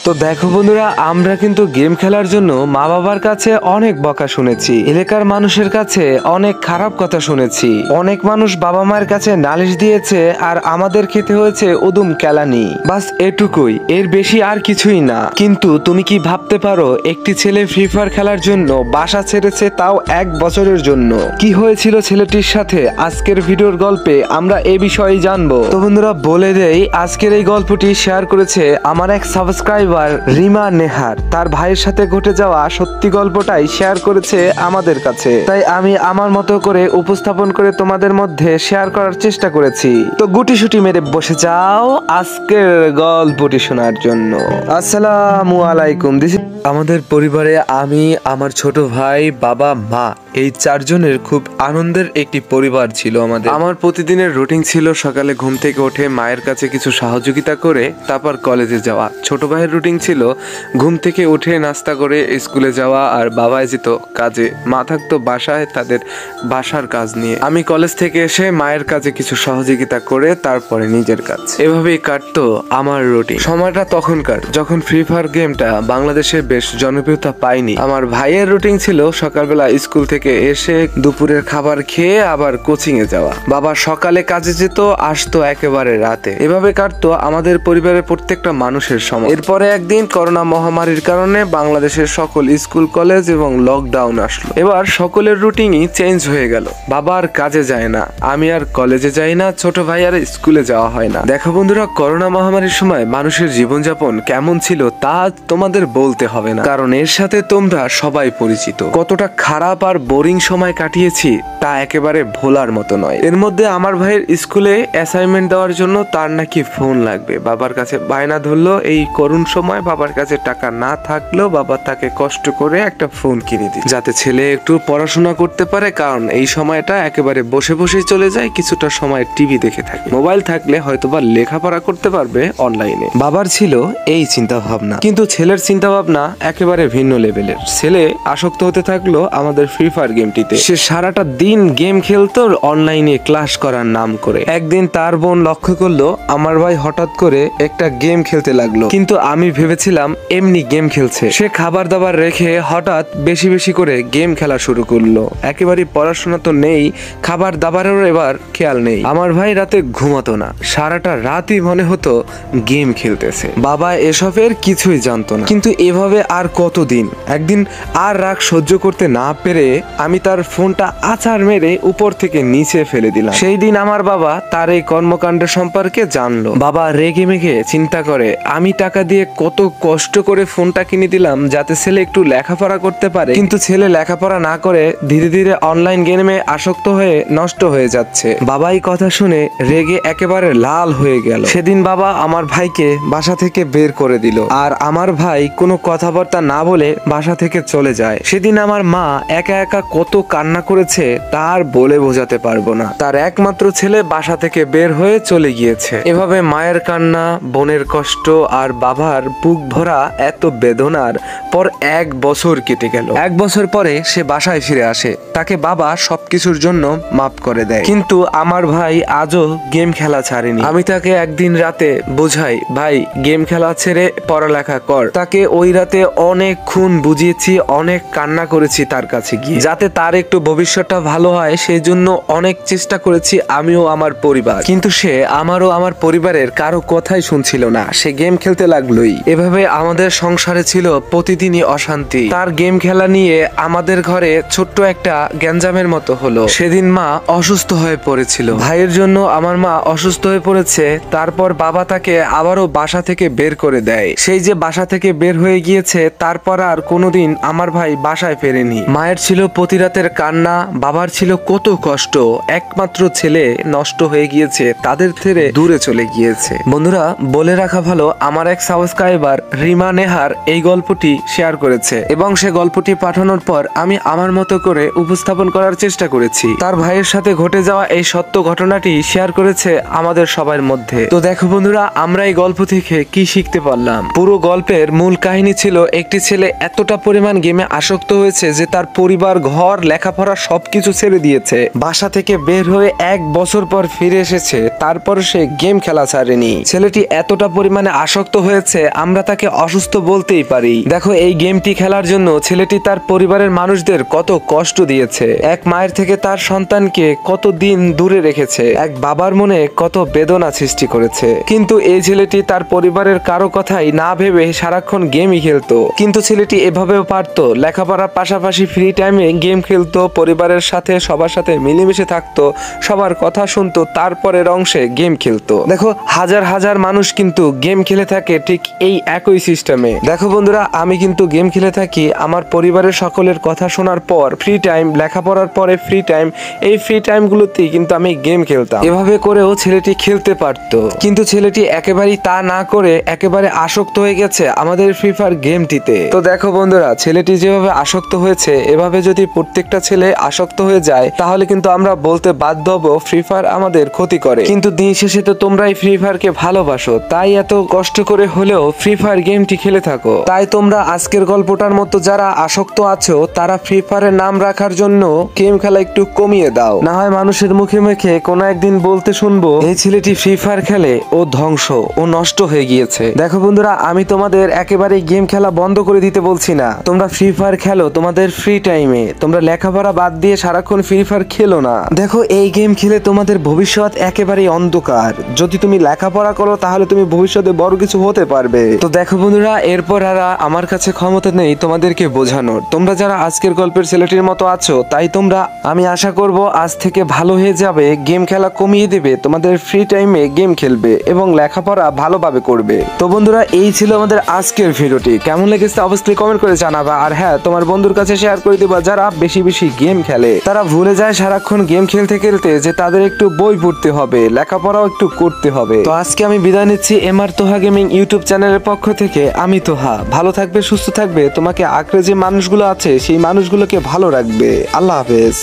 তো দেখো বন্ধুরা, আমরা কিন্তু গেম খেলার জন্য মা বাবার কাছে অনেক বকা শুনেছি, এলাকার মানুষের কাছে অনেক খারাপ কথা শুনেছি, অনেক মানুষ বাবা মায়ের কাছে নালিশ দিয়েছে, আর আমাদের খেতে হয়েছে উদুম কেলানি। বাস এটুকুই, এর বেশি আর কিছুই না। কিন্তু তুমি কি ভাবতে পারো, একটি ছেলে ফ্রি ফায়ার খেলার জন্য বাসা ছেড়েছে, তাও 1 বছরের জন্য। কি হয়েছিল ছেলেটির সাথে আজকের ভিডিওর গল্পে আমরা এ বিষয়ে জানবো। তো বন্ধুরা বলে দেই, আজকের এই গল্পটি শেয়ার করেছে আমার এক সাবস্ক্রাইবার রিমা নেহার। তার ভাইয়ের সাথে ঘটে যাওয়া সত্যি গল্পটাই শেয়ার করেছে আমাদের কাছে, তাই আমি আমার মতো করে উপস্থাপন করে তোমাদের মধ্যে শেয়ার করার চেষ্টা করেছি। তো গুটিসুটি মেরে বসে যাও আজকের গল্পটি শোনার জন্য। আসসালামু আলাইকুম। আমাদের পরিবারে আমি, আমার ছোট ভাই, বাবা, মা, এই 4 জনের খুব আনন্দের একটি পরিবার ছিল আমাদের। আমার প্রতিদিনের রুটিন ছিল সকালে ঘুম থেকে উঠে মায়ের কাছে কিছু সহযোগিতা করে তারপর কলেজে যাওয়া। ছোট ভাইয়ের রুটিন ছিল ঘুম থেকে উঠে নাস্তা করে স্কুলে যাওয়া, আর বাবা যেত কাজে, মা থাকতো বাসায় তাদের বাসার কাজ নিয়ে। আমি কলেজ থেকে এসে মায়ের কাছে কিছু সহযোগিতা করে তারপরে নিজের কাজ। এভাবেই কাটতো আমার রুটিন। সময়টা তখনকার যখন ফ্রি ফায়ার গেমটা বাংলাদেশে বেশ জনপ্রিয়তা পায়নি। আমার ভাইয়ের রুটিন ছিল সকালবেলা স্কুল থেকে এসে দুপুরের খাবার খেয়ে আবার কোচিং এ যাওয়া। বাবা সকালে কাজে যেত, আসতো একেবারে রাতে। এভাবে কাটতো আমাদের পরিবারের প্রত্যেকটা মানুষের সময়। এরপরে একদিন করোনা মহামারীর কারণে বাংলাদেশের সকল স্কুল কলেজ এবং লকডাউন আসলো। এবার সকলের রুটিনই চেঞ্জ হয়ে গেল। বাবা আর কাজে যায় না, আমি আর কলেজে যাই না, ছোট ভাই আর স্কুলে যাওয়া হয় না। দেখো বন্ধুরা, করোনা মহামারীর সময় মানুষের জীবনযাপন কেমন ছিল তা তোমাদের বলতে হবে না, কারণ এর সাথে তোমরা সবাই পরিচিত। কতটা খারাপ আর বোরিং সময় কাটিয়েছি তা একেবারে ভোলার মতো নয়। এর মধ্যে আমার ভাইয়ের স্কুলে অ্যাসাইনমেন্ট দেওয়ার জন্য তার নাকি ফোন লাগবে। বাবার কাছে বায়না ধরলো। এই করুণ সময় বাবার কাছে টাকা না থাকলেও বাবা তাকে কষ্ট করে একটা ফোন কিনে দিল, যাতে ছেলে একটু পড়াশোনা করতে পারে, কারণ এই সময়টা একেবারে বসে বসেই চলে যায়। কিছুটা সময় টিভি দেখে থাকে, মোবাইল থাকলে হয়তোবা লেখাপড়া করতে পারবে অনলাইনে। বাবার ছিল এই চিন্তা ভাবনা, কিন্তু ছেলের চিন্তা ভাবনা একেবারে ভিন্ন লেভেলের। ছেলে আসক্ত হতে থাকলো আমাদের ফ্রি ফায়ার গেমটিতে। সে সারাটা দিন গেম খেলতো অনলাইনে ক্লাস করার নাম করে। একদিন তার বোন লক্ষ্য করলো আমার ভাই হঠাৎ করে একটা গেম খেলতে লাগলো, কিন্তু আমি ভেবেছিলাম এমনি গেম খেলছে। সে খাবার দাবার রেখে হঠাৎ বেশি বেশি করে গেম খেলা শুরু করলো। একেবারে পড়াশোনা তো নেই, খাবার দাবারেরও এবার খেয়াল নেই। আমার ভাই রাতে ঘুমাতো না, সারাটা রাতই মনে হতো গেম খেলতেছে। বাবা এসবের কিছুই জানতো না। কিন্তু এভাবে আর কতদিন? একদিন আর রাগ সহ্য করতে না পেরে আমি তার ফোনটা আছাড় মেরে উপর থেকে নিচে ফেলে দিলাম। সেই দিন আমার বাবা তার এই কর্মকাণ্ড সম্পর্কে জানলো। বাবা রেগে মেগে চিন্তা করে, আমি টাকা দিয়ে কত কষ্ট করে ফোনটা কিনে দিলাম যাতে ছেলে একটু লেখাপড়া করতে পারে, কিন্তু ছেলে লেখাপড়া না করে ধীরে ধীরে অনলাইন গেমে আসক্ত হয়ে নষ্ট হয়ে যাচ্ছে। বাবা এই কথা শুনে রেগে একেবারে লাল হয়ে গেল। সেদিন বাবা আমার ভাইকে বাসা থেকে বের করে দিল, আর আমার ভাই কোনো কথাবার্তা না বলে বাসা থেকে চলে যায়। সেদিন আমার মা একা একা কত কান্না করেছে তার বলে বোঝাতে পারবো না। তার একমাত্র ছেলে বাসা থেকে বের হয়ে চলে গিয়েছে। এভাবে মায়ের কান্না, বোনের কষ্ট আর বাবার বুক ভরা এত বেদনার পর 1 বছর কেটে গেল। 1 বছর পরে সে বাসায় ফিরে আসে। তাকে বাবা সবকিছুর জন্য মাফ করে দেয়, কিন্তু আমার ভাই আজও গেম খেলা ছাড়েনি। আমি তাকে একদিন রাতে বোঝাই, ভাই গেম খেলা ছেড়ে পড়ালেখা কর। তাকে ওই রাতে অনেকক্ষণ বুঝিয়েছি, অনেক কান্না করেছি তার কাছে গিয়ে, যাতে তার একটু ভবিষ্যৎটা ভালো হয়। সেই জন্য অনেক চেষ্টা করেছি আমিও, আমার পরিবার। কিন্তু সে আমারও আমার পরিবারের কারো কথাই শুনছিল না, সে গেম খেলতে লাগলোই। এভাবে আমাদের সংসারে ছিল প্রতিদিনই অশান্তি। তার গেম খেলা নিয়ে আমাদের ঘরে ছোট্ট একটা গ্যাঞ্জামের মতো হলো। সেদিন মা অসুস্থ হয়ে পড়েছিল। ভাইয়ের জন্য আমার মা অসুস্থ হয়ে পড়েছে। তারপর বাবা তাকে আবারও বাসা থেকে বের করে দেয়। সেই যে বাসা থেকে বের হয়ে গিয়েছে, তারপর আর কোনোদিন আমার ভাই বাসায় ফেরেনি। মায়ের ছিল প্রতি রাতের কান্না, বাবার ছিল কত কষ্ট। একমাত্র ছেলে নষ্ট হয়ে গিয়েছে, তাদের থেকে দূরে চলে গিয়েছে। বন্ধুরা বলে রাখা ভালো, আমার এক সাবস্ক্রাইবার রিমা নেহার এই গল্পটি শেয়ার করেছে, এবং সে গল্পটি পাঠানোর পর আমি আমার মতো করে উপস্থাপন করার চেষ্টা করেছি। তার ভাইয়ের সাথে ঘটে যাওয়া এই সত্য ঘটনাটি শেয়ার করেছে আমাদের সবার মধ্যে। তো দেখো বন্ধুরা, আমরা এই গল্প থেকে কি শিখতে পারলাম। পুরো গল্পের মূল কাহিনী ছিল একটি ছেলে এতটা পরিমাণ গেমে আসক্ত হয়েছে যে তার পরিবার, ঘর, লেখাপড়া সবকিছু ছেড়ে দিয়েছে। বাসা থেকে বের হয়ে 1 বছর পর ফিরে এসেছে, তারপর সে গেম খেলা ছাড়েনি। ছেলেটি এতটা পরিমাণে আসক্ত হয়েছে, আমরা তাকে অসুস্থ বলতেই পারি। দেখো, এই গেমটি খেলার জন্য ছেলেটি তার পরিবারের মানুষদের কত কষ্ট দিয়েছে। এক মায়ের থেকে তার সন্তানকে কত দিন দূরে রেখেছে, এক বাবার মনে কত বেদনা সৃষ্টি করেছে। কিন্তু এই ছেলেটি তার পরিবারের কারো কথাই না ভেবে সারাক্ষণ গেমই খেলতো। কিন্তু ছেলেটি এভাবেও পারতো, লেখাপড়ার পাশাপাশি ফ্রি টাইমে গেম খেলতো, পরিবারের সাথে সবার সাথে মিলেমিশে থাকতো, সবার কথা শুনতো, তারপরের অংশে গেম খেলতো। দেখো, হাজার হাজার মানুষ কিন্তু গেম খেলে থাকে ঠিক এই একই সিস্টেমে। দেখো বন্ধুরা, আমি কিন্তু গেম খেলে থাকি আমার পরিবারের সকলের কথা শোনার পর ফ্রি টাইম, লেখাপড়ার পরে ফ্রি টাইম, এই ফ্রি টাইম গুলোতেই কিন্তু আমি গেম খেলতাম। এভাবে করেও ছেলেটি খেলতে পারতো, কিন্তু ছেলেটি একেবারেই তা না করে একেবারে আসক্ত হয়ে গেছে আমাদের ফ্রি ফায়ার গেমটিতে। তো দেখো বন্ধুরা, ছেলেটি যেভাবে আসক্ত হয়েছে, এভাবে যদি প্রত্যেকটা ছেলে আসক্ত হয়ে যায় তাহলে কিন্তু আমরা বলতে বাধ্য হব ফ্রি ফায়ার আমাদের ক্ষতি করে। কিন্তু দিন শেষে তো তোমরাই ফ্রি ফায়ারকে ভালোবাসো, তাই এত কষ্ট করে হলেও ফ্রি ফায়ার গেমটি খেলে থাকো। তাই তোমরা আজকের গল্পটার মতো যারা আসক্ত আছো তারা ফ্রি ফায়ারের নাম রাখার জন্য গেম খেলা একটু কমিয়ে দাও, না হয় মানুষের মুখে মুখে কোনো একদিন বলতে শুনবো এই ছেলেটি ফ্রি ফায়ার খেলে, ও ধ্বংস, ও নষ্ট হয়ে গিয়েছে। দেখো বন্ধুরা, আমি তোমাদের একেবারে গেম খেলা বন্ধ করে দিতে বলছি না, তোমরা ফ্রি ফায়ার খেলো তোমাদের ফ্রি টাইমে, তোমরা লেখাপড়া বাদ দিয়ে সারাক্ষণ ফ্রি ফায়ার খেলো না। দেখো, এই গেম খেলে তোমাদের ভবিষ্যৎ একেবারেই অন্ধকার। যদি তুমি লেখাপড়া করো তাহলে তুমি ভবিষ্যতে বড় কিছু হতে পারবে। তো দেখো বন্ধুরা, এরপর আর আমার কাছে ক্ষমতা নেই তোমাদেরকে বোঝানোর। তোমরা যারা আজকের গল্পের ছেলেটির মতো আছো, তাই তোমরা, আমি আশা করব আজ থেকে ভালো হয়ে যাবে, গেম খেলা কমিয়ে দেবে, তোমাদের ফ্রি টাইমে গেম খেলবে এবং লেখাপড়া ভালোভাবে করবে। তো বন্ধুরা, এই ছিল আমাদের আজকের ভিডিওটি। কেমন লেগেছে অবশ্যই কমেন্ট করে জানাবা। আর হ্যাঁ, তোমার বন্ধুর কাছে শেয়ার করে দিবা যারা বেশি বেশি গেম খেলে। তারা ভুলে যায় সারাক্ষণ গেম খেলতে খেলতে যে তাদের একটু বই পড়তে হবে, লেখাপড়াও একটু করতে হবে। তো আজকে আমি বিদায় নিচ্ছি এমআর তোহা গেমিং ইউটিউব চ্যানেলের পক্ষ থেকে। আমি তোহা, ভালো থাকবে, সুস্থ থাকবে, তোমাকে আঁকড়ে যে মানুষগুলো আছে সেই মানুষগুলোকে ভালো রাখবে। আল্লাহ হাফেজ।